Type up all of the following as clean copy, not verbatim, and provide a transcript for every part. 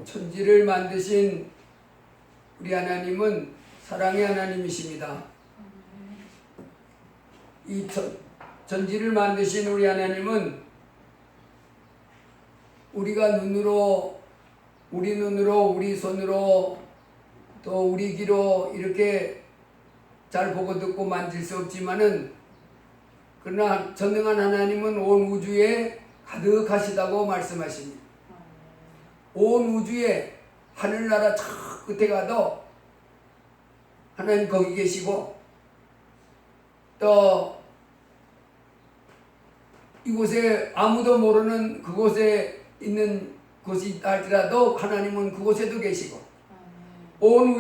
천지를 만드신 우리 하나님은 사랑의 하나님이십니다. 이 천지를 만드신 우리 하나님은 우리가 우리 눈으로, 우리 손으로, 또 우리 귀로 이렇게 잘 보고 듣고 만질 수 없지만은, 그러나 전능한 하나님은 온 우주에 가득하시다고 말씀하십니다. 온 우주에 하늘나라 저 끝에 가도 하나님 거기 계시고, 또 이곳에 아무도 모르는 그곳에 있는 곳이 있다 할지라도 하나님은 그곳에도 계시고, 온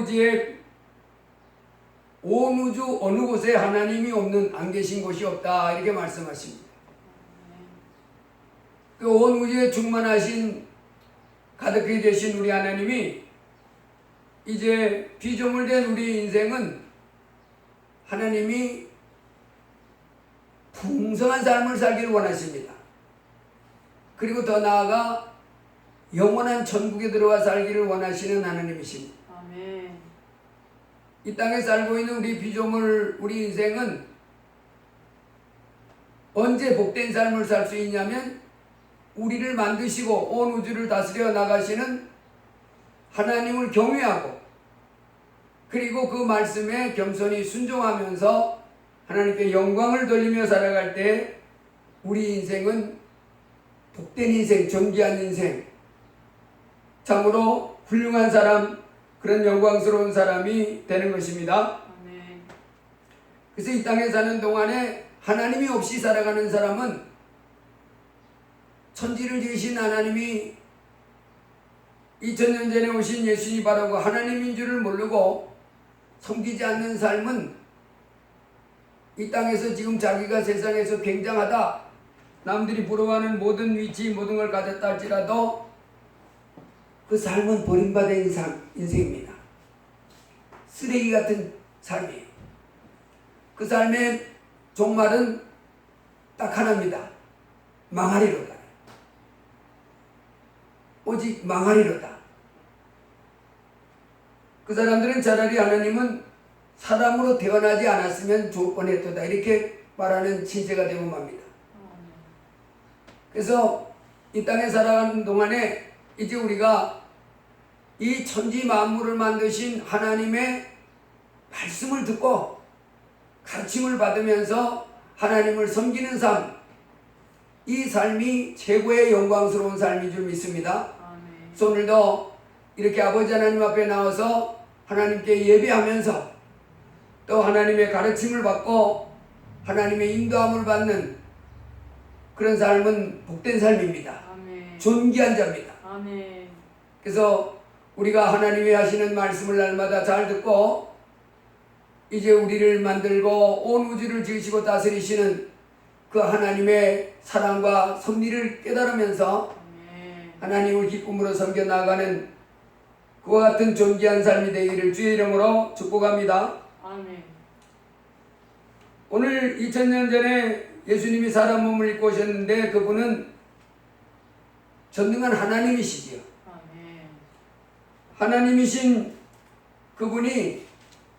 우주 어느 곳에 하나님이 안 계신 곳이 없다, 이렇게 말씀하십니다. 그 온 우주에 충만하신 가득히 되신 우리 하나님이 이제 피조물된 우리 인생은 하나님이 풍성한 삶을 살기를 원하십니다. 그리고 더 나아가 영원한 천국에 들어와 살기를 원하시는 하나님이십니다. 아멘. 이 땅에 살고 있는 우리 피조물, 우리 인생은 언제 복된 삶을 살 수 있냐면, 우리를 만드시고 온 우주를 다스려 나가시는 하나님을 경외하고, 그리고 그 말씀에 겸손히 순종하면서 하나님께 영광을 돌리며 살아갈 때 우리 인생은 복된 인생, 존귀한 인생, 참으로 훌륭한 사람, 그런 영광스러운 사람이 되는 것입니다. 아멘. 그래서 이 땅에 사는 동안에 하나님이 없이 살아가는 사람은 천지를 지으신 하나님이 2000년 전에 오신 예수님이 바로 그 하나님인 줄을 모르고 섬기지 않는 삶은 이 땅에서 지금 자기가 세상에서 굉장하다, 남들이 부러워하는 모든 위치, 모든 걸 가졌다 할지라도 그 삶은 버림받은 인생입니다. 쓰레기 같은 삶이에요. 그 삶의 종말은 딱 하나입니다. 망하리로다. 오직 망하리로다. 그 사람들은 차라리 하나님은 사람으로 태어나지 않았으면 좋을 뻔했다, 이렇게 말하는 신세가 되고 맙니다. 그래서 이 땅에 살아가는 동안에 이제 우리가 이 천지 만물을 만드신 하나님의 말씀을 듣고 가르침을 받으면서 하나님을 섬기는 삶, 이 삶이 최고의 영광스러운 삶인 줄 믿습니다. 그래서 오늘도 이렇게 아버지 하나님 앞에 나와서 하나님께 예배하면서 또 하나님의 가르침을 받고 하나님의 인도함을 받는 그런 삶은 복된 삶입니다. 아멘. 존귀한 자입니다. 아멘. 그래서 우리가 하나님이 하시는 말씀을 날마다 잘 듣고 이제 우리를 만들고 온 우주를 지으시고 다스리시는 그 하나님의 사랑과 섭리를 깨달으면서 하나님을 기쁨으로 섬겨 나가는 그와 같은 존귀한 삶이 되기를 주의 이름으로 축복합니다. 아멘. 오늘 2000년 전에 예수님이 사람 몸을 입고 오셨는데 그분은 전능한 하나님이시지요. 아멘. 하나님이신 그분이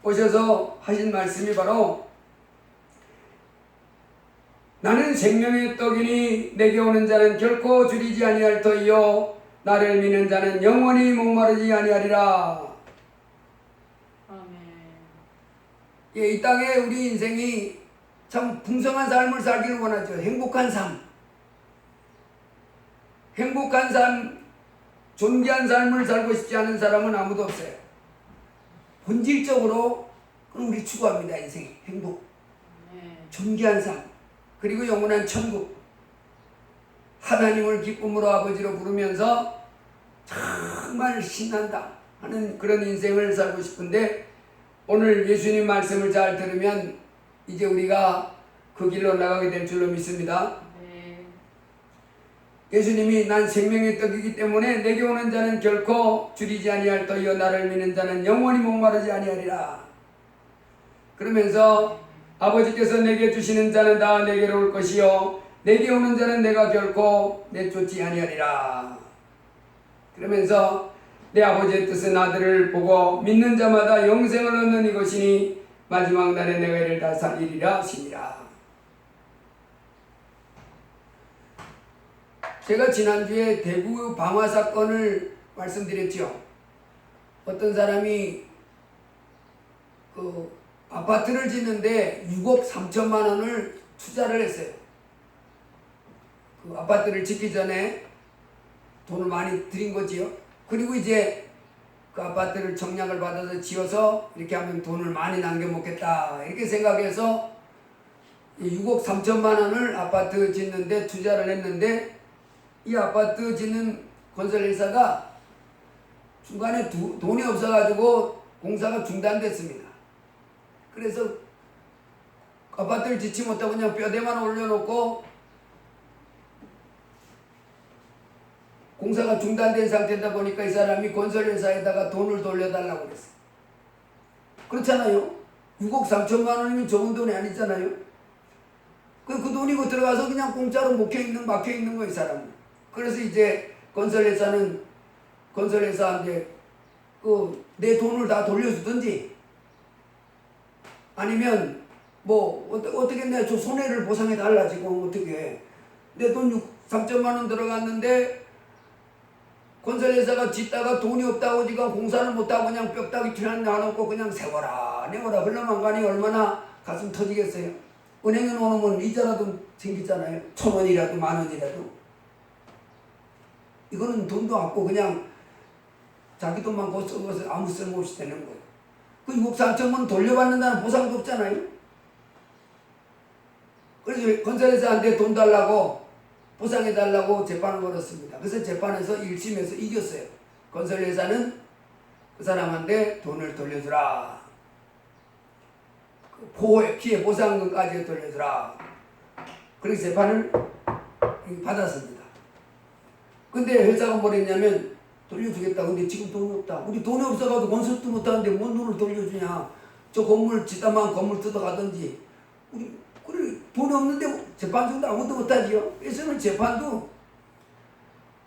오셔서 하신 말씀이 바로 나는 생명의 떡이니 내게 오는 자는 결코 줄이지 아니할 터이요 나를 믿는 자는 영원히 목마르지 아니하리라. 아멘. 예, 이 땅에 우리 인생이 참 풍성한 삶을 살기를 원하죠. 행복한 삶, 존귀한 삶을 살고 싶지 않은 사람은 아무도 없어요. 본질적으로 우리 추구합니다. 인생이 행복, 존귀한 삶, 그리고 영원한 천국, 하나님을 기쁨으로 아버지로 부르면서 정말 신난다 하는 그런 인생을 살고 싶은데, 오늘 예수님 말씀을 잘 들으면 이제 우리가 그 길로 나가게 될 줄로 믿습니다. 예수님이 난 생명의 떡이기 때문에 내게 오는 자는 결코 줄이지 아니할 터이요 나를 믿는 자는 영원히 목마르지 아니하리라. 그러면서 아버지께서 내게 주시는 자는 다 내게로 올 것이요 내게 오는 자는 내가 결코 내쫓지 아니하리라. 그러면서 내 아버지의 뜻은 아들을 보고 믿는 자마다 영생을 얻는 이것이니 마지막 날에 내가 이를 다 살리리라 하시니라. 제가 지난주에 대구 방화 사건을 말씀드렸죠. 어떤 사람이 그 아파트를 짓는데 6억 3천만 원을 투자를 했어요. 그 아파트를 짓기 전에 돈을 많이 들인 거지요. 그리고 이제 그 아파트를 청약을 받아서 지어서 이렇게 하면 돈을 많이 남겨먹겠다 이렇게 생각해서 6억 3천만 원을 아파트 짓는데 투자를 했는데 이 아파트 짓는 건설회사가 중간에 돈이 없어가지고 공사가 중단됐습니다. 그래서 아파트를 짓지 못하고 그냥 뼈대만 올려놓고 공사가 중단된 상태다 보니까 이 사람이 건설회사에다가 돈을 돌려달라고 그랬어요. 그렇잖아요. 6억 3천만 원이면 적은 돈이 아니잖아요. 그 돈이 그 들어가서 그냥 공짜로 막혀있는 거예요, 이 사람은. 그래서 이제 건설회사한테 내 돈을 다 돌려주든지 아니면 뭐 어떻게 내가 저 손해를 보상해 달라 지금 어떻게 내 돈 3천만 원 들어갔는데 건설회사가 짓다가 돈이 없다고 지금 공사를 못하고 그냥 뼈다귀 튀어나온 놔놓고 그냥 세워라 내워라 흘러만 가니 얼마나 가슴 터지겠어요. 은행에 놓으면 이자라도 생기잖아요. 1,000원이라도 10,000원이라도. 이거는 돈도 없고 그냥 자기 돈만 써서 아무 쓸모없이 되는 거예요. 그 6억 3천만 돌려받는다는 보상도 없잖아요. 그래서 건설회사한테 돈 달라고 보상해달라고 재판을 걸었습니다. 그래서 재판에서 1심에서 이겼어요. 건설회사는 그 사람한테 돈을 돌려주라. 피해 보상금까지 돌려주라. 그래서 재판을 받았습니다. 근데 회사가 뭐랬냐면 돌려주겠다. 근데 지금 돈이 없다. 우리 돈이 없어가지고 건설도 못하는데 뭔 돈을 돌려주냐. 저 건물 짓다만 건물 뜯어가든지. 우리 그래 돈이 없는데 재판 중도 아무것도 못하지요. 그래서는 재판도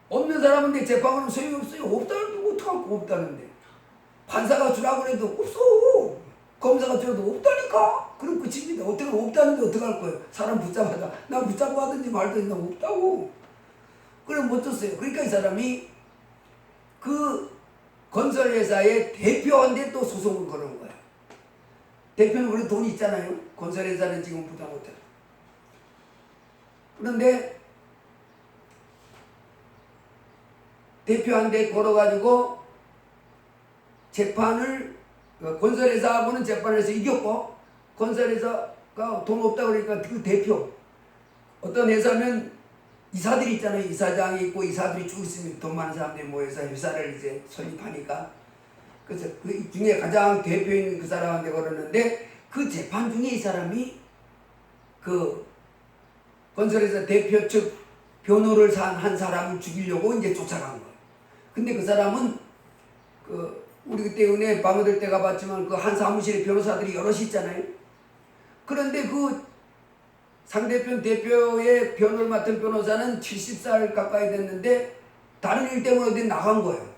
없는 사람인데 재판은 소용없어요. 없다는데 어떡하고 없다는데. 판사가 주라고 해도 없어. 검사가 줘도 없다니까. 그럼 끝입니다. 어떻게 없다는데 어떡할 거예요. 사람 붙잡아다. 나 붙잡고 하든지 말든지 나 없다고. 그래 못 줬어요. 그러니까 이 사람이 그 건설회사의 대표한테 또 소송을 거는 거예요. 대표는 원래 돈이 있잖아요. 건설회사는 지금 부담 못해요. 그런데 대표한테 걸어가지고 재판을 건설회사하고는 재판을 해서 이겼고 건설회사가 돈 없다 그러니까 그 대표 어떤 회사면 이사들이 있잖아요. 이사장이 있고 이사들이 쭉 있으면 돈 많은 사람들이 모여서 회사를 이제 설립하니까 그래서 그 중에 가장 대표인 그 사람한테 걸었는데 그 재판 중에 이 사람이 그 건설회사 대표 측 변호를 한 사람을 죽이려고 이제 쫓아간 거예요. 근데 그 사람은 우리 그때 은혜 방어될 때 가봤지만 그 한 사무실에 변호사들이 여럿이 있잖아요. 그런데 그 상대편 대표의 변호를 맡은 변호사는 70살 가까이 됐는데 다른 일 때문에 어디 나간 거예요.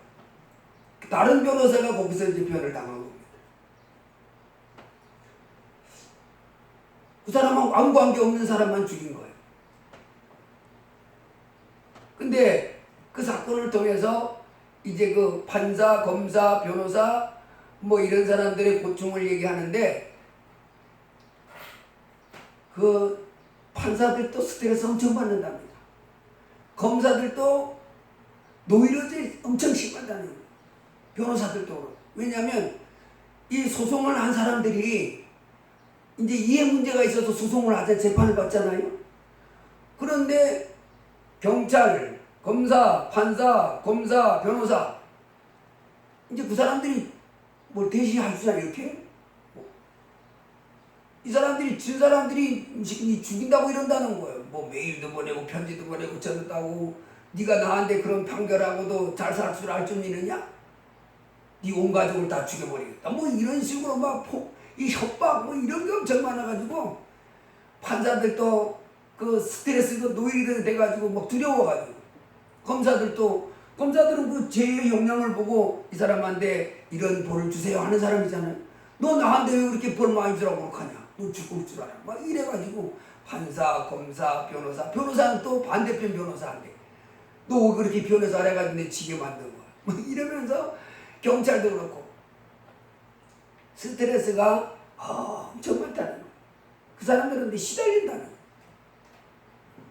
다른 변호사가 거기서 이제 변을 당한 겁니다. 그 사람은 아무 관계 없는 사람만 죽인 거예요. 근데 그 사건을 통해서 이제 그 판사, 검사, 변호사 뭐 이런 사람들의 고충을 얘기하는데 그 판사들도 스트레스 엄청 받는답니다. 검사들도 노이로제 엄청 심하다는 거예요. 변호사들도. 왜냐하면 이 소송을 한 사람들이 이제 이해 문제가 있어서 소송을 하자 재판을 받잖아요. 그런데 경찰, 검사, 판사, 검사, 변호사 이제 그 사람들이 뭘 대신할 수 있냐 이렇게? 이 사람들이 진 사람들이 죽인다고 이런다는 거예요. 뭐 메일도 보내고 편지도 보내고 전했다고 네가 나한테 그런 판결하고도 잘 살 줄 알 줄 믿느냐? 네 온 가족을 다 죽여버리겠다. 뭐 이런 식으로 이 협박 뭐 이런 게 엄청 많아가지고 판사들도 그 스트레스도 노이로 돼가지고 막 두려워가지고 검사들도 검사들은 그 죄의 형량을 보고 이 사람한테 이런 벌을 주세요 하는 사람이잖아요. 너 나한테 왜 그렇게 벌 많이 주라고 하냐? 너 죽을 줄 알아. 막 이래가지고 판사, 검사, 변호사는 또 반대편 변호사한테 너 왜 그렇게 변호사 해가지고 내 지게 만든 거야? 막 이러면서 경찰도 그렇고 스트레스가 엄청 많다는 거야. 그 사람들은 시달린다는 거야.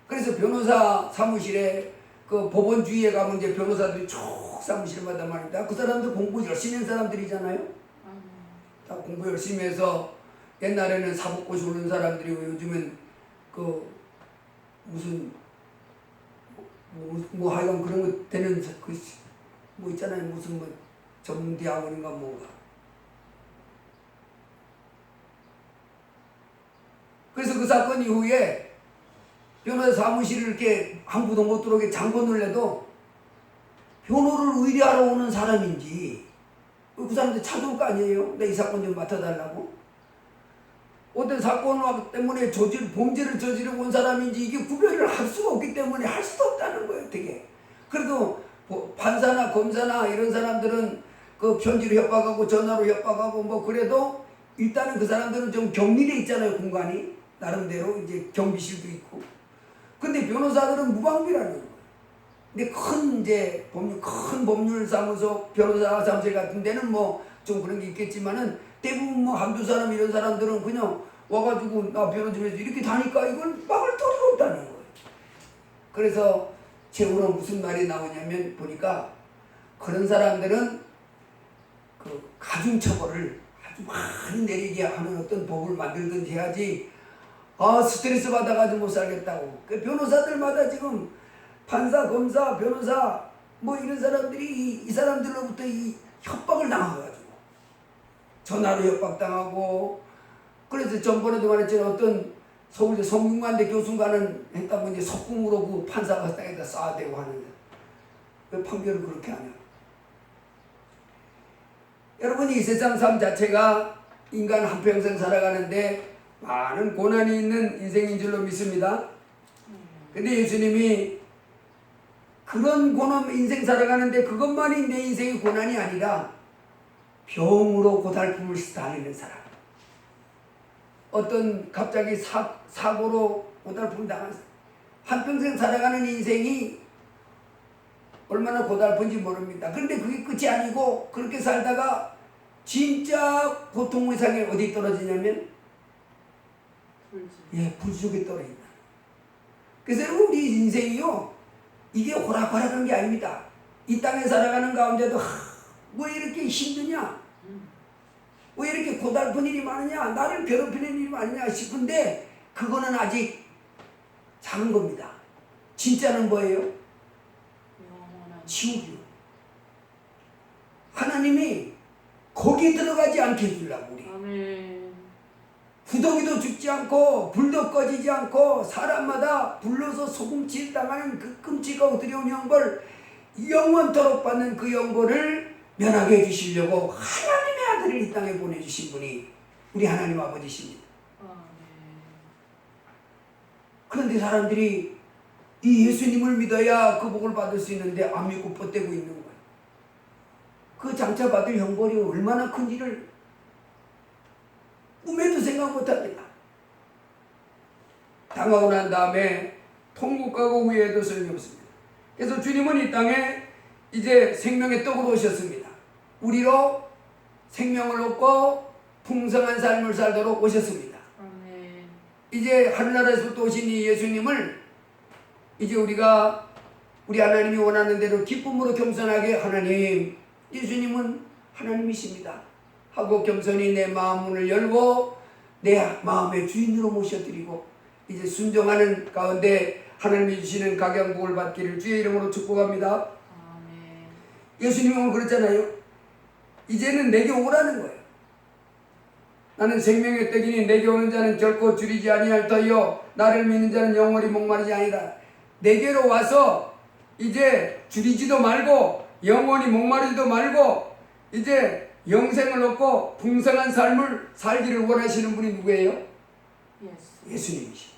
그래서 변호사 사무실에 그 법원 주위에 가면 이제 변호사들이 쭉 사무실마다 말입니다. 그 사람들 공부 열심히 한 사람들이잖아요. 다 공부 열심히 해서 옛날에는 사법고시 오는 사람들이고 요즘은 그 무슨 뭐 하여간 그런 거 되는 그 뭐 있잖아요. 무슨 뭐 전문대학원인가 뭐가. 그래서 그 사건 이후에 변호사 사무실을 이렇게 아무도 못 들어오게 잠궈 해도 변호를 의뢰하러 오는 사람인지 그 사람들 찾아올 거 아니에요? 내 이 사건 좀 맡아달라고. 어떤 사건 때문에 범죄를 저지르고 온 사람인지 이게 구별을 할 수가 없기 때문에 할 수도 없다는 거예요. 되게. 그래도 판사나 검사나 이런 사람들은 그 편지로 협박하고 전화로 협박하고 뭐 그래도 일단은 그 사람들은 좀 격리돼 있잖아요. 공간이. 나름대로 이제 경비실도 있고. 근데 변호사들은 무방비라는 거예요. 근데 큰 법률 사무소, 변호사 사무실 같은 데는 뭐 좀 그런 게 있겠지만은 대부분 뭐 한두 사람 이런 사람들은 그냥 와가지고 나 변호 좀 해서 이렇게 다니까 이걸 막을 도리가 없다는 거예요. 그래서 최후로 무슨 말이 나오냐면 보니까 그런 사람들은 그 가중처벌을 아주 많이 내리게 하는 어떤 법을 만들든지 해야지 스트레스 받아가지고 못 살겠다고. 그 변호사들마다 지금 판사, 검사, 변호사 뭐 이런 사람들이 이 사람들로부터 이 협박을 당해가지고 전화로 협박당하고. 그래서 전번에도 말했지만 어떤 서울대 성균관대 교수가는 했다고 이제 석궁으로 그 판사가 땅에다 쏴대고 하는데 왜 판결을 그렇게 하냐. 여러분 이 세상 삶 자체가 인간 한평생 살아가는데 많은 고난이 있는 인생인 줄로 믿습니다. 근데 예수님이 그런 고난 인생 살아가는데 그것만이 내 인생의 고난이 아니라 병으로 고달픔을 달리는 사람, 어떤 갑자기 사고로 고달픔을 당한 사람, 한평생 살아가는 인생이 얼마나 고달픈지 모릅니다. 그런데 그게 끝이 아니고 그렇게 살다가 진짜 고통의 상에 어디 떨어지냐면 불지옥에 떨어진다. 그래서 여러분 우리 인생이요 이게 호락호락한 게 아닙니다. 이 땅에 살아가는 가운데도 왜 이렇게 힘드냐, 왜 이렇게 고달픈 일이 많으냐, 나를 괴롭히는 일이 많으냐 싶은데 그거는 아직 작은 겁니다. 진짜는 뭐예요? 지옥이요. 하나님이 거기 들어가지 않게 해주려고 우리. 아멘. 구더기도 죽지 않고 불도 꺼지지 않고 사람마다 불러서 소금칠 당하는 그 끔찍하고 두려운 형벌, 영원토록 받는 그 형벌을 면하게 해주시려고 하나님의 아들을 이 땅에 보내주신 분이 우리 하나님 아버지십니다. 아멘. 그런데 사람들이 이 예수님을 믿어야 그 복을 받을 수 있는데 안 믿고 뻗대고 있는 거예요. 그 장차 받을 형벌이 얼마나 큰지를 꿈에도 생각 못합니다. 당하고 난 다음에 통곡 가고 후회해도 소용없습니다. 그래서 주님은 이 땅에 이제 생명의 떡으로 오셨습니다. 우리로 생명을 얻고 풍성한 삶을 살도록 오셨습니다. 아멘. 이제 하늘나라에서부터 오신 이 예수님을 이제 우리가 우리 하나님이 원하는 대로 기쁨으로 겸손하게 하나님, 예수님은 하나님이십니다 하고 겸손히 내 마음 문을 열고 내 마음의 주인으로 모셔드리고 이제 순종하는 가운데 하나님이 주시는 각양복을 받기를 주의 이름으로 축복합니다. 아멘. 예수님은 오늘 그랬잖아요. 이제는 내게 오라는 거예요. 나는 생명의 떡이니 내게 오는 자는 결코 줄이지 아니할 터이요 나를 믿는 자는 영원히 목마르지 아니라. 내게로 와서 이제 줄이지도 말고 영원히 목마르지도 말고 이제 영생을 얻고 풍성한 삶을 살기를 원하시는 분이 누구예요? 예수님이십니다.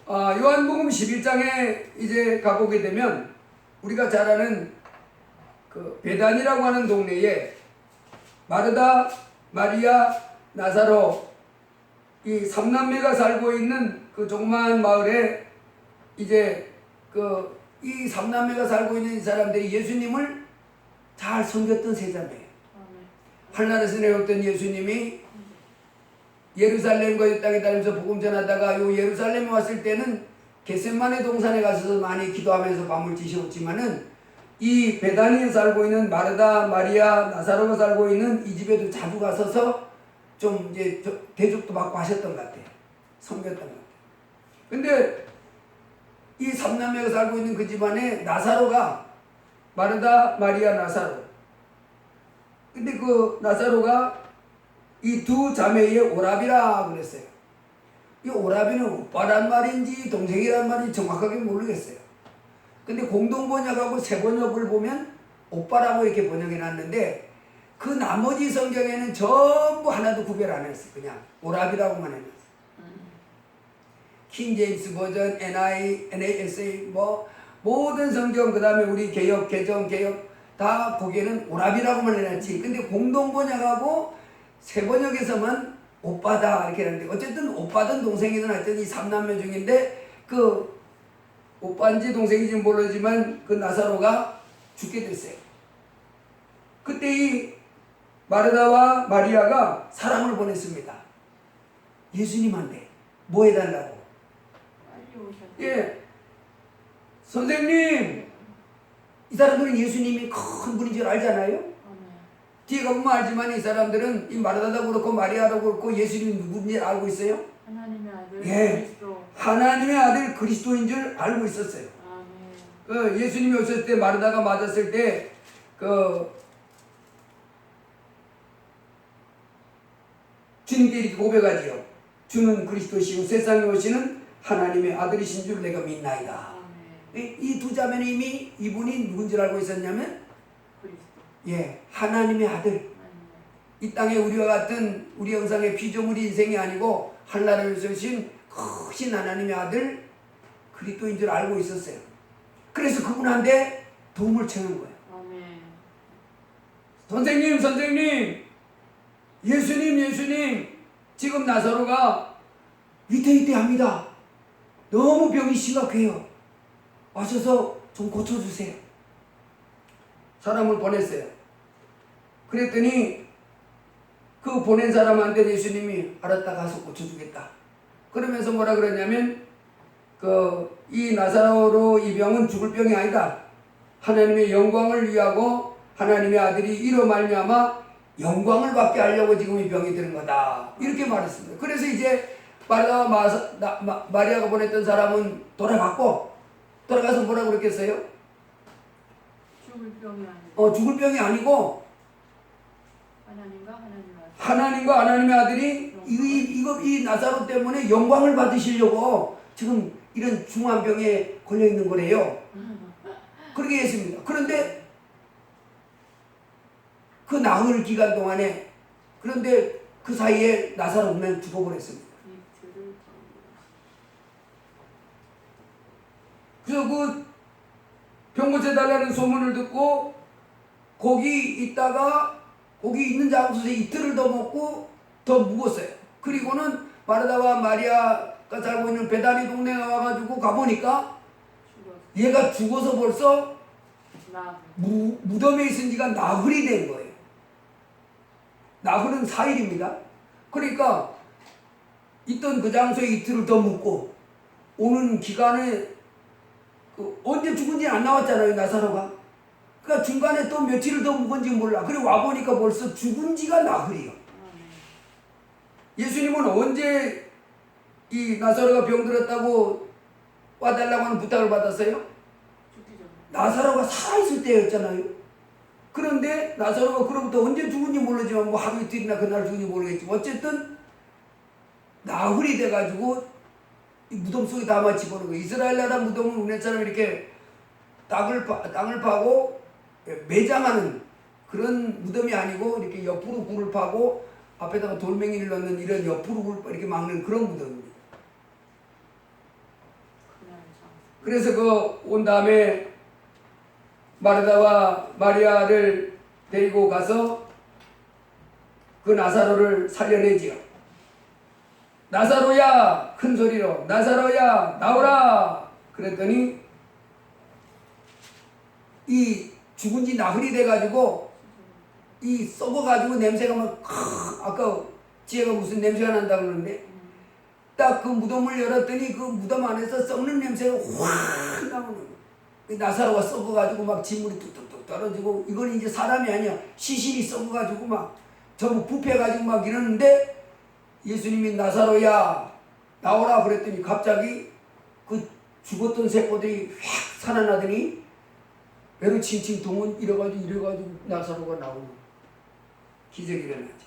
요한복음 11장에 이제 가보게 되면 우리가 잘 아는 그 베단이라고 하는 동네에 마르다, 마리아, 나사로 이 삼남매가 살고 있는 그 조그마한 마을에 이제 그 이 삼남매가 살고 있는 이 사람들이 예수님을 잘 섬겼던 세 자매예요. 하늘나라에서 내려왔던 예수님이 예루살렘과 이 땅에 다니면서 복음 전하다가 요 예루살렘에 왔을 때는 겟세마네 동산에 가서 많이 기도하면서 밤을 지새웠지만은 이 베다니에 살고 있는 마르다, 마리아, 나사로가 살고 있는 이 집에도 자주 가서서 좀 이제 대접도 받고 하셨던 것 같아요. 섬겼던 것 같아요. 근데 이 삼남매가 살고 있는 그 집안에 나사로가 마르다, 마리아, 나사로. 근데 그 나사로가 이 두 자매의 오라비라 그랬어요. 이 오라비는 오빠란 말인지 동생이란 말인지 정확하게 모르겠어요. 근데 공동 번역하고 새 번역을 보면 오빠라고 이렇게 번역해 놨는데 그 나머지 성경에는 전부 하나도 구별 안 했어요. 그냥 오라비라고만 해놨어요. 킹 제임스 버전, NASA 뭐 모든 성경 그다음에 우리 개역, 개정, 개역 다 보기에는 오라비라고만 해놨지. 근데 공동 번역하고 새 번역에서만 오빠다 이렇게 하는데 어쨌든 오빠든 동생이든 하여튼 이 삼남매 중인데 그 오빠인지 동생인지 모르지만 그 나사로가 죽게 됐어요. 그때 이 마르다와 마리아가 사람을 보냈습니다. 예수님한테 뭐 해달라고? 예, 선생님, 이 사람들은 예수님이 큰 분인 줄 알잖아요. 뒤에 가보면 알지만 이 사람들은 이 마르다도 그렇고 마리아도 그렇고 예수님이 누구인지 알고 있어요. 하나님의 아들 예, 그리스도. 하나님의 아들 그리스도인 줄 알고 있었어요. 예수님이 오셨을 때 마르다가 맞았을 때 주님께 이렇게 고백하지요. 주는 그리스도시요 세상에 오시는 하나님의 아들이신 줄 내가 믿나이다. 이 두 자매는 이미 이분이 누군 줄 알고 있었냐면 그리스도. 예, 하나님의 아들. 이 땅에 우리와 같은 우리 형상의 피조물이 인생이 아니고 하늘나라에서 오신 크신 하나님의 아들 그리스도인 줄 알고 있었어요. 그래서 그분한테 도움을 청한 거예요. 선생님, 예수님, 지금 나사로가 위태위태합니다. 너무 병이 심각해요. 와셔서 좀 고쳐주세요. 사람을 보냈어요. 그랬더니 그 보낸 사람한테 예수님이 알았다 가서 고쳐주겠다. 그러면서 뭐라 그랬냐면 이 나사로 이 병은 죽을 병이 아니다. 하나님의 영광을 위하고 하나님의 아들이 이로 말미암아 영광을 받게 하려고 지금 이 병이 드는 거다. 이렇게 말했습니다. 그래서 이제 마리아가 보냈던 사람은 돌아가서 뭐라 그랬겠어요? 죽을 병이 아니고. 죽을 병이 아니고 하나님과 하나님의 아들이 이 나사로 때문에 영광을 받으시려고 지금 이런 중한 병에 걸려 있는 거래요. 그렇게 했습니다. 그런데 그 나흘 기간 동안에 그런데 그 사이에 나사로는 죽어버렸습니다. 그래서 그 병 고쳐달라는 소문을 듣고 거기 있다가 거기 있는 장소에서 이틀을 더 먹고 더 묵었어요. 그리고는 마르다와 마리아가 살고 있는 베다니 동네에 와가지고 가보니까 얘가 죽어서 벌써 무덤에 있은 지가 나흘이 된 거예요. 나흘은 4일입니다. 그러니까 있던 그 장소에 이틀을 더 묵고 오는 기간에 언제 죽은지 안 나왔잖아요, 나사로가. 그러니까 중간에 또 며칠을 더 묵은지 몰라. 그리고 와보니까 벌써 죽은 지가 나흘이요. 예수님은 언제 이 나사로가 병들었다고 와달라고 하는 부탁을 받았어요? 나사로가 살아있을 때였잖아요. 그런데 나사로가 그로부터 언제 죽은지 모르지만 뭐 하루 이틀이나 그날 죽은지 모르겠지만 어쨌든 나흘이 돼가지고 이 무덤 속에 담아 집어넣은 거예요. 이스라엘 나라 무덤은 우리처럼 이렇게 땅을 파고 매장하는 그런 무덤이 아니고 이렇게 옆으로 굴을 파고 앞에다가 돌멩이를 넣는 이런 옆으로 굴 이렇게 막는 그런 무덤입니다. 그래서 그 온 다음에 마르다와 마리아를 데리고 가서 그 나사로를 살려내지요. 나사로야, 큰 소리로 나사로야 나오라 그랬더니 이 죽은 지 나흘이 돼가지고 이 썩어가지고 냄새가 막 아까 지혜가 무슨 냄새가 난다 그러는데 딱 그 무덤을 열었더니 그 무덤 안에서 썩는 냄새가 확 나오는 거예요. 나사로가 썩어가지고 막 진물이 뚝뚝뚝 떨어지고 이건 이제 사람이 아니야. 시신이 썩어가지고 막 전부 부패해가지고 막 이러는데 예수님이 나사로야 나오라 그랬더니 갑자기 그 죽었던 세포들이 확 살아나더니 배로 칭칭 동은 이래가지고 나사로가 나오는 기적이 일어나죠.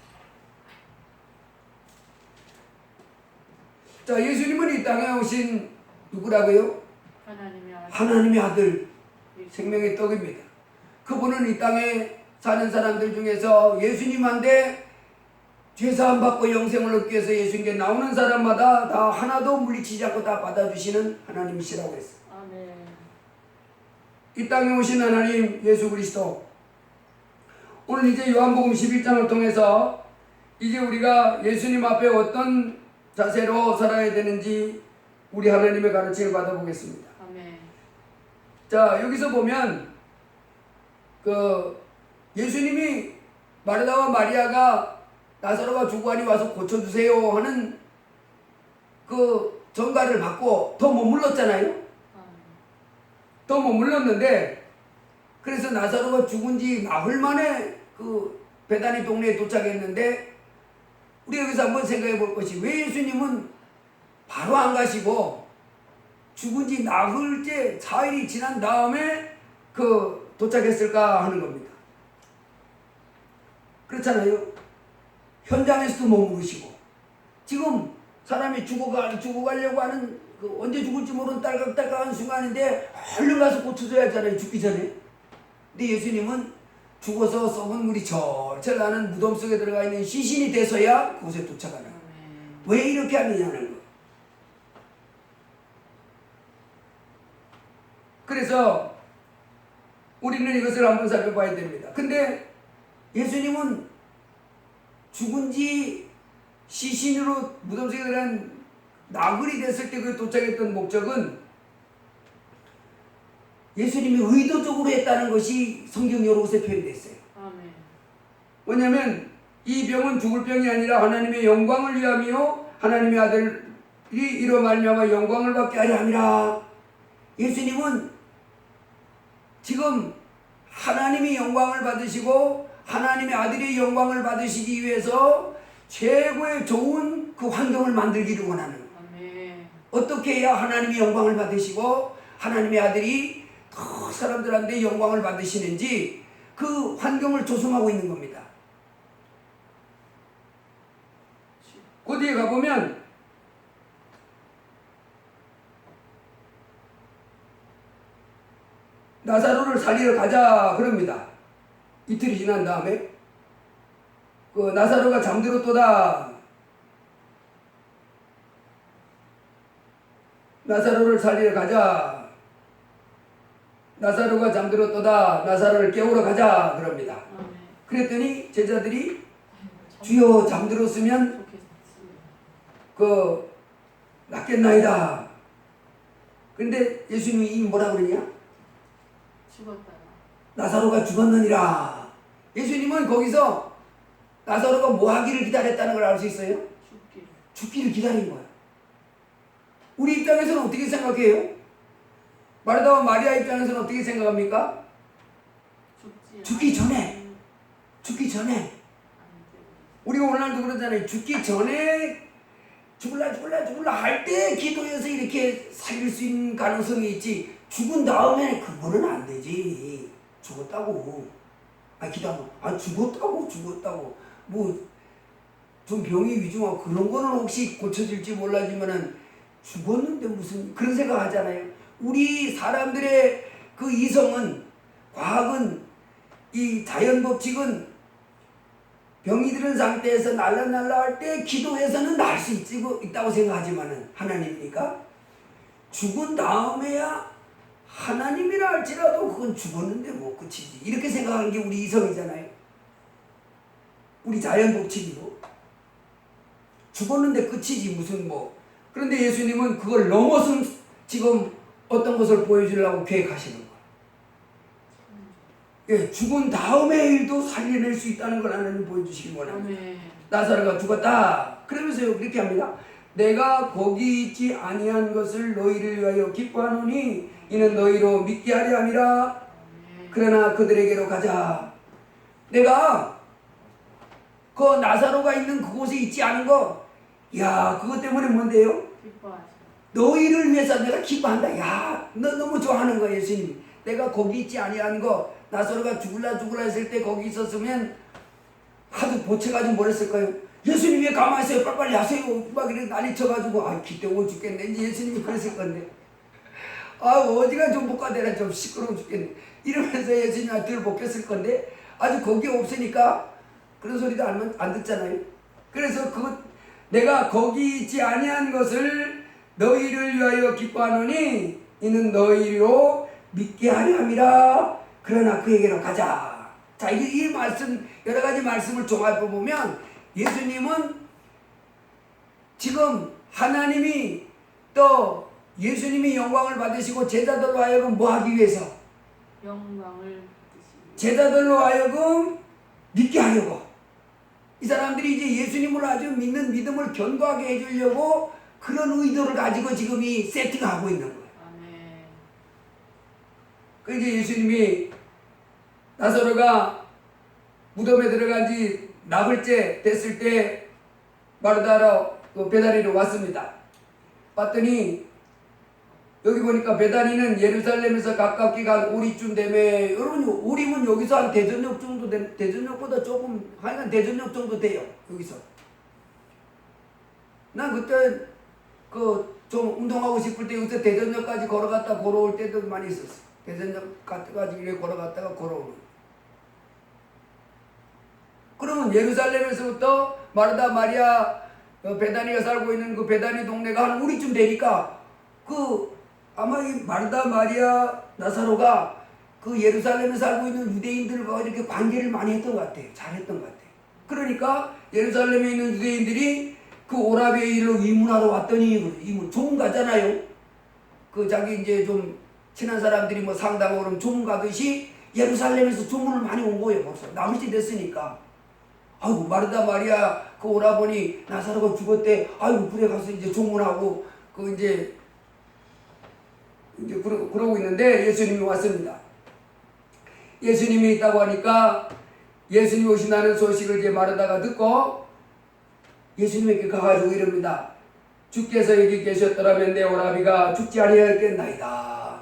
자, 예수님은 이 땅에 오신 누구라고요? 하나님의 아들, 생명의 떡입니다. 그분은 이 땅에 사는 사람들 중에서 예수님한테 죄사함 받고 영생을 얻기 위해서 예수님께 나오는 사람마다 다 하나도 물리치지 않고 다 받아주시는 하나님이시라고 했어요. 아멘. 이 땅에 오신 하나님 예수 그리스도, 오늘 이제 요한복음 11장을 통해서 이제 우리가 예수님 앞에 어떤 자세로 살아야 되는지 우리 하나님의 가르침을 받아보겠습니다. 아멘. 자, 여기서 보면 그 예수님이 마르다와 마리아가 나사로가 죽으니 와서 고쳐주세요 하는 그 전가를 받고 더 머물렀잖아요. 더 머물렀는데 그래서 나사로가 죽은 지 나흘 만에 그 베다니 동네에 도착했는데 우리 여기서 한번 생각해 볼 것이 왜 예수님은 바로 안 가시고 죽은 지 나흘째 4일이 지난 다음에 그 도착했을까 하는 겁니다. 그렇잖아요. 현장에서도 머무르시고 지금 사람이 죽어가려고 하는 그 언제 죽을지 모르는 딸깍딸깍한 순간인데 얼른 가서 고쳐줘야 하잖아요. 죽기 전에. 근데 예수님은 죽어서 썩은 물이 절절 나는 무덤 속에 들어가 있는 시신이 돼서야 그곳에 도착하는 거예요. 왜 이렇게 하느냐는 거예요. 그래서 우리는 이것을 한번 살펴봐야 됩니다. 근데 예수님은 죽은 지 시신으로 무덤 속에 들어간 나흘이 됐을 때 그 도착했던 목적은 예수님이 의도적으로 했다는 것이 성경 여러 곳에 표현되어 있어요. 아멘. 왜냐하면 이 병은 죽을 병이 아니라 하나님의 영광을 위함이요 하나님의 아들이 이로 말미암아 영광을 받게 하려 함이라. 예수님은 지금 하나님이 영광을 받으시고 하나님의 아들이 영광을 받으시기 위해서 최고의 좋은 그 환경을 만들기를 원하는 거예요. 아멘. 어떻게 해야 하나님이 영광을 받으시고 하나님의 아들이 더 사람들한테 영광을 받으시는지 그 환경을 조성하고 있는 겁니다. 그 뒤에 가보면 나사로를 살리러 가자 그럽니다. 이틀이 지난 다음에 그 나사로가 잠들었도다. 나사로를 살리러 가자. 나사로가 잠들었도다. 나사로를 깨우러 가자 그럽니다. 아멘. 그랬더니 제자들이 주여 잠들었으면 그 낫겠나이다. 근데 예수님이 이미 뭐라 그러냐? 죽었다. 나사로가 죽었느니라. 예수님은 거기서 나사로가 뭐 하기를 기다렸다는 걸 알 수 있어요? 죽기를 기다린 거야. 우리 입장에서는 어떻게 생각해요? 마르다와 마리아 입장에서는 어떻게 생각합니까? 죽기 전에. 죽기 전에. 우리가 오늘날도 그러잖아요. 죽기 전에 죽을라 할 때 기도해서 이렇게 살릴 수 있는 가능성이 있지. 죽은 다음에 그거는 안 되지. 죽었다고. 기도하면 죽었다고. 뭐 좀 병이 위중하고 그런 거는 혹시 고쳐질지 몰라지만은 죽었는데 무슨 그런 생각 하잖아요. 우리 사람들의 그 이성은, 과학은, 이 자연 법칙은 병이 들은 상태에서 날라날 때 기도해서는 날 수 있다고 생각하지만은 하나님이니까 죽은 다음에야 하나님이라 할지라도 그건 죽었는데 뭐 끝이지. 이렇게 생각하는 게 우리 이성이잖아요. 우리 자연 법칙이고. 죽었는데 끝이지 무슨 뭐. 그런데 예수님은 그걸 넘어선 지금 어떤 것을 보여주려고 계획하시는 거예요. 예, 죽은 다음의 일도 살려낼 수 있다는 걸 하나님 보여주시기 원합니다. 나사로가 죽었다. 그러면서요 그렇게 합니다. 내가 거기 있지 아니한 것을 너희를 위하여 기뻐하노니 이는 너희로 믿게 하려 함이라. 그러나 그들에게로 가자. 내가 그 나사로가 있는 그곳에 있지 않은 거, 야 그것 때문에 뭔데요? 너희를 위해서 내가 기뻐한다. 야, 너 너무 좋아하는 거야 예수님. 내가 거기 있지 아니한 거, 나사로가 죽을라 했을 때 거기 있었으면 하도 보채가지고 뭐랬을까요? 예수님 왜 가만히 있어요? 빨리빨리 하세요. 막 이렇게 난리 쳐가지고 아 기대고 죽겠네. 이제 예수님이 그랬을 건데 아 어디가 좀 못가대라 좀 시끄러워 죽겠네. 이러면서 예수님한테 들볶였을 건데 아주 거기에 없으니까 그런 소리도 안 듣잖아요. 그래서 내가 거기 있지 아니한 것을 너희를 위하여 기뻐하노니 이는 너희로 믿게 하려 함이라. 그러나 그에게로 가자. 자, 이 말씀 여러 가지 말씀을 종합해 보면 예수님은 지금 하나님이 또 예수님이 영광을 받으시고 제자들로 하여금 뭐 하기 위해서? 영광을 제자들로 하여금 믿게 하려고. 이 사람들이 이제 예수님을 아주 믿는 믿음을 견고하게 해주려고 그런 의도를 가지고 지금 이 세팅하고 있는 거예요. 아멘. 그 이제 예수님이 나사로가 무덤에 들어간 지 나흘째 됐을 때 마르다로 베다니로 왔습니다. 봤더니 여기 보니까 베다니는 예루살렘에서 가깝게 간 오리쯤 되매. 여러분 오리면 여기서 한 대전역 정도 대전역보다 조금 하여간 대전역 정도 돼요. 여기서. 난 그때 좀 운동하고 싶을 때 여기서 대전역까지 걸어갔다 걸어올 때도 많이 있었어. 대전역 갔다가 이렇게 걸어갔다가 걸어오는. 그러면 예루살렘에서부터 마르다 마리아 베다니가 살고 있는 그 베다니 동네가 한 우리쯤 되니까 아마 이 마르다 마리아 나사로가 그 예루살렘에 살고 있는 유대인들과 이렇게 관계를 많이 했던 것 같아요. 잘했던 것 같아요. 그러니까 예루살렘에 있는 유대인들이 그 오라비의 일로 이문하러 왔더니 조문 가잖아요. 자기 이제 좀 친한 사람들이 뭐 상담하고 그러면 조문 가듯이 예루살렘에서 조문을 많이 온 거예요. 벌써 나흘째 됐으니까. 아이고 마르다 마리아 그 오라버니 나사로가 죽었대. 아이고 그래 가서 이제 조문하고 이제 그러고 있는데 예수님이 왔습니다. 예수님이 있다고 하니까 예수님이 오신다는 소식을 이제 마르다가 듣고 예수님에게 가가지고 이럽니다. 주께서 여기 계셨더라면 내 오라비가 죽지 아니하였겠나이다.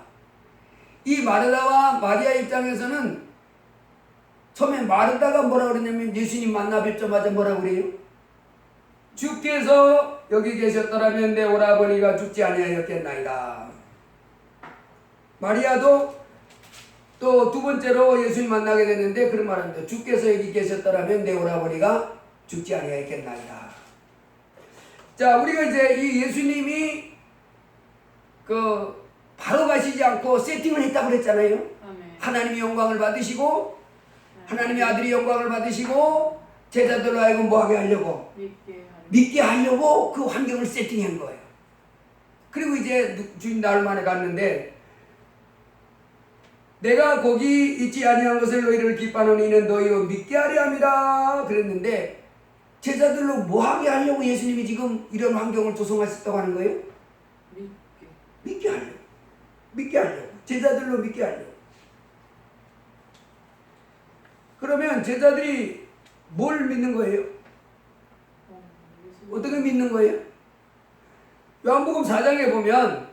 이 마르다와 마리아 입장에서는 처음에 마르다가 뭐라 그러냐면 예수님 만나 뵙자마자 뭐라 그래요? 주께서 여기 계셨더라면 내 오라버니가 죽지 아니하였겠나이다. 마리아도 또 두 번째로 예수님 만나게 됐는데 그런 말합니다. 주께서 여기 계셨더라면 내 오라버니가 죽지 아니하였겠나이다. 자, 우리가 이제 이 예수님이 바로 가시지 않고 세팅을 했다고 그랬잖아요. 아멘. 하나님이 영광을 받으시고 하나님의 아들이 영광을 받으시고 제자들로 하여금 뭐하게 하려고? 믿게 하려고 그 환경을 세팅한 거예요. 그리고 이제 주인 나흘 만에 갔는데 내가 거기 있지 아니한 것을 너희를 기뻐하노니 이는 너희로 믿게 하려 함이라 그랬는데 제자들로 뭐하게 하려고 예수님이 지금 이런 환경을 조성하셨다고 하는 거예요? 믿게 하려고. 믿게 하려고. 제자들로 믿게 하려고. 그러면 제자들이 뭘 믿는 거예요? 어떻게 믿는 거예요? 요한복음 4장에 보면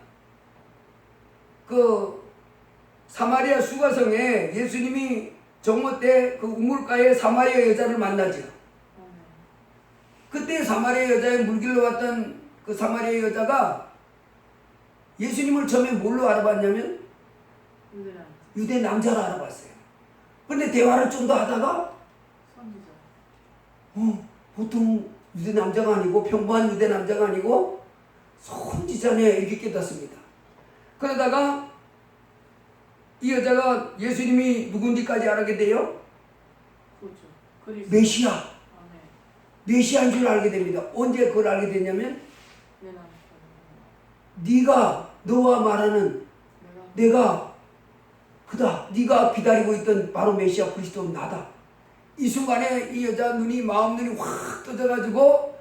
사마리아 수가성에 예수님이 정오 때 그 우물가에 사마리아 여자를 만나죠. 그때 사마리아 여자의 물길로 왔던 그 사마리아 여자가 예수님을 처음에 뭘로 알아봤냐면 유대 남자로 알아봤어요. 근데 대화를 좀 더 하다가 보통 유대 남자가 아니고 평범한 유대 남자가 아니고 선지자네 이렇게 깨닫습니다. 그러다가 이 여자가 예수님이 누군지까지 알게 돼요. 그렇죠. 그리스도. 메시아. 아멘. 메시아인 줄 알게 됩니다. 언제 그걸 알게 됐냐면 내 남편. 네가 너와 말하는 내가 그다. 네가 기다리고 있던 바로 메시아 그리스도 나다. 이 순간에 이 여자 눈이 마음 눈이 확 떠져가지고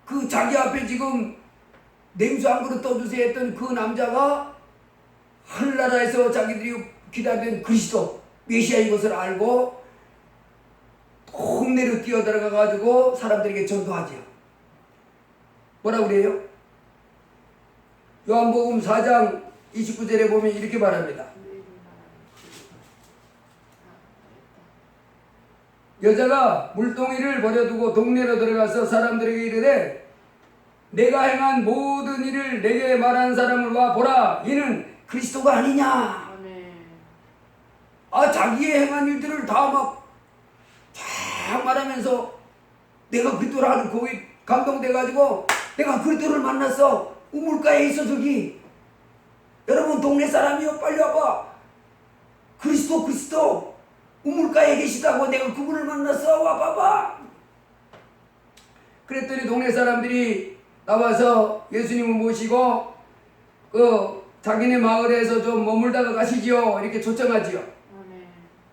그 자기 앞에 지금 냉수 한 그릇 떠주세요 했던 그 남자가 하늘나라에서 자기들이 기다리던 그리스도 메시아인 것을 알고 동네로 뛰어들어가가지고 사람들에게 전도하죠. 뭐라 그래요? 요한복음 4장 29절에 보면 이렇게 말합니다. 여자가 물동이를 버려두고 동네로 들어가서 사람들에게 이르되 내가 행한 모든 일을 내게 말한 사람을 와 보라. 이는 그리스도가 아니냐. 아멘. 자기의 행한 일들을 다 쫙 말하면서 내가 그리스도라는 거기 감동돼가지고 내가 그리스도를 만났어. 우물가에 있어 저기. 여러분 동네 사람이요 빨리 와봐. 그리스도 우물가에 계시다고 내가 그분을 만났어. 와봐봐. 그랬더니 동네 사람들이 나와서 예수님을 모시고 그 자기네 마을에서 좀 머물다가 가시지요. 이렇게 초청하지요. 아멘.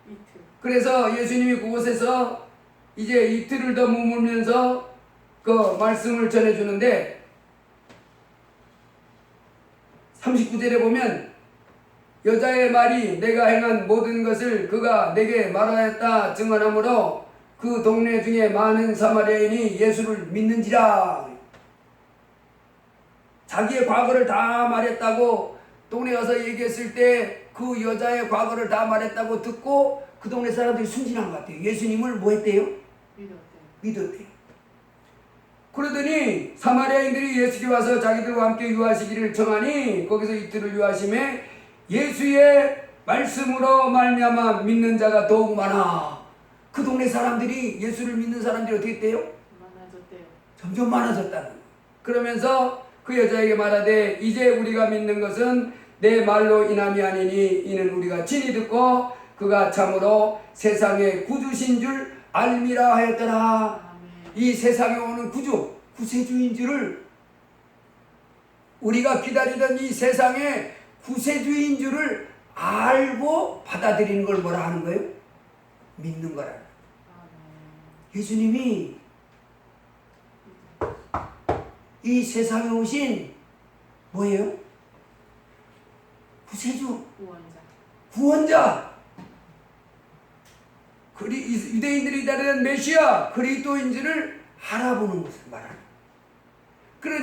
이틀. 그래서 예수님이 그곳에서 이제 이틀을 더 머물면서 그 말씀을 전해주는데 39절에 보면 여자의 말이 내가 행한 모든 것을 그가 내게 말하였다 증언하므로 그 동네 중에 많은 사마리아인이 예수를 믿는지라. 자기의 과거를 다 말했다고 동네 가서 얘기했을 때 그 여자의 과거를 다 말했다고 듣고 그 동네 사람들이 순진한 것 같아요. 예수님을 뭐 했대요? 믿었대요. 그러더니 사마리아인들이 예수께 와서 자기들과 함께 유하시기를 청하니 거기서 이틀을 유하심에 예수의 말씀으로 말미암아 믿는 자가 더욱 많아. 그 동네 사람들이 예수를 믿는 사람들이 어떻게 했대요? 많아졌대요. 점점 많아졌다는 거예요. 그러면서 그 여자에게 말하되 이제 우리가 믿는 것은 내 말로 인함이 아니니 이는 우리가 친히 듣고 그가 참으로 세상의 구주신 줄 알미라 하였더라. 아멘. 이 세상에 오는 구세주인 줄을 우리가 기다리던 이 세상의 구세주인 줄을 알고 받아들이는 걸 뭐라 하는 거예요? 믿는 거라. 예수님이 이 세상에 오신 뭐예요? 구세주, 구원자. 유대인들이 기다리는 메시아 그리스도인지를 알아보는 것을 말하는 거예요.